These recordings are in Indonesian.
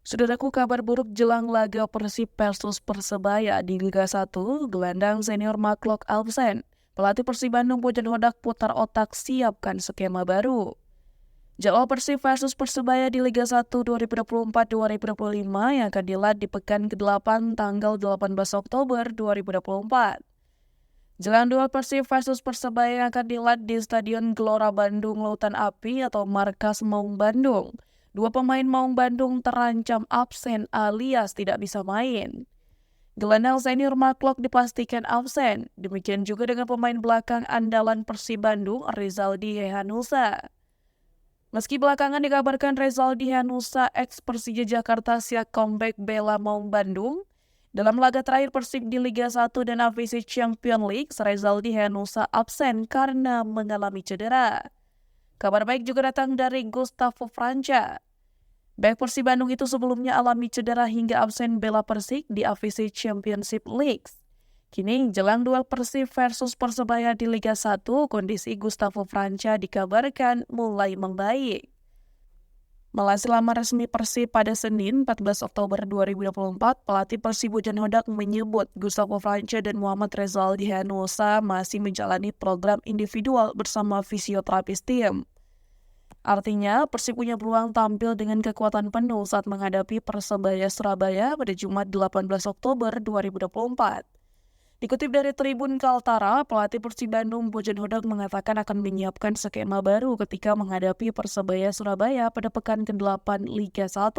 Saudaraku, kabar buruk jelang laga Persib versus Persebaya di Liga 1, gelandang senior Mark absen. Pelatih Persib Bandung Bojan Hodak putar otak siapkan skema baru. Jadwal Persib versus Persebaya di Liga 1 2024-2025 yang akan dilat di pekan ke-8 tanggal 18 Oktober 2024. Jelang duel Persib versus Persebaya yang akan dilat di Stadion Gelora Bandung Lautan Api atau Markas Maung Bandung. Dua pemain Maung Bandung terancam absen alias tidak bisa main. Gelandang senior Mark dipastikan absen. Demikian juga dengan pemain belakang andalan Persib Bandung, Rizaldi Hehanussa. Meski belakangan dikabarkan Rizaldi Hehanussa ex Persija Jakarta siap comeback bela Maung Bandung, dalam laga terakhir Persib di Liga 1 dan AFC Champions League, Rizaldi Hehanussa absen karena mengalami cedera. Kabar baik juga datang dari Gustavo Franca. Bek Persib Bandung itu sebelumnya alami cedera hingga absen bela Persik di AFC Championship League. Kini jelang duel Persib versus Persebaya di Liga 1, kondisi Gustavo Franca dikabarkan mulai membaik. Melalui laman resmi Persib pada Senin 14 Oktober 2024, pelatih Persib Bojan Hodak menyebut Gustavo Franca dan Muhammad Rizaldi Hehanussa masih menjalani program individual bersama fisioterapis tim. Artinya, Persib punya peluang tampil dengan kekuatan penuh saat menghadapi Persebaya Surabaya pada Jumat 18 Oktober 2024. Dikutip dari Tribun Kaltara, pelatih Persib Bandung Bojan Hodak mengatakan akan menyiapkan skema baru ketika menghadapi Persebaya Surabaya pada pekan ke-8 Liga 1.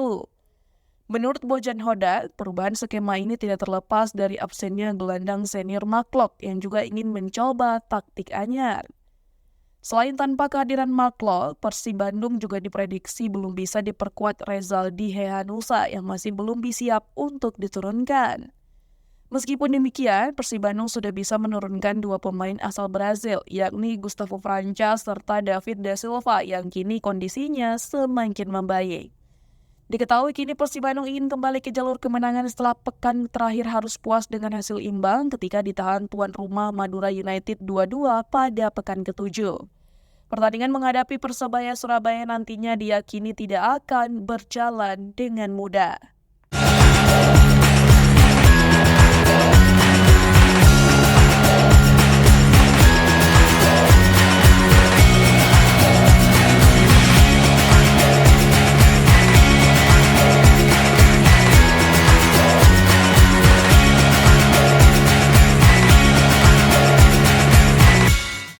Menurut Bojan Hodak, perubahan skema ini tidak terlepas dari absennya gelandang senior Mark yang juga ingin mencoba taktik anyar. Selain tanpa kehadiran Mark Persib Bandung juga diprediksi belum bisa diperkuat Rizaldi Hehanussa yang masih belum siap untuk diturunkan. Meskipun demikian, Persib Bandung sudah bisa menurunkan dua pemain asal Brazil, yakni Gustavo Franca serta David Da Silva yang kini kondisinya semakin membaik. Diketahui kini Persib Bandung ingin kembali ke jalur kemenangan setelah pekan terakhir harus puas dengan hasil imbang ketika ditahan tuan rumah Madura United 2-2 pada pekan ke-7. Pertandingan menghadapi Persebaya Surabaya nantinya diyakini tidak akan berjalan dengan mudah.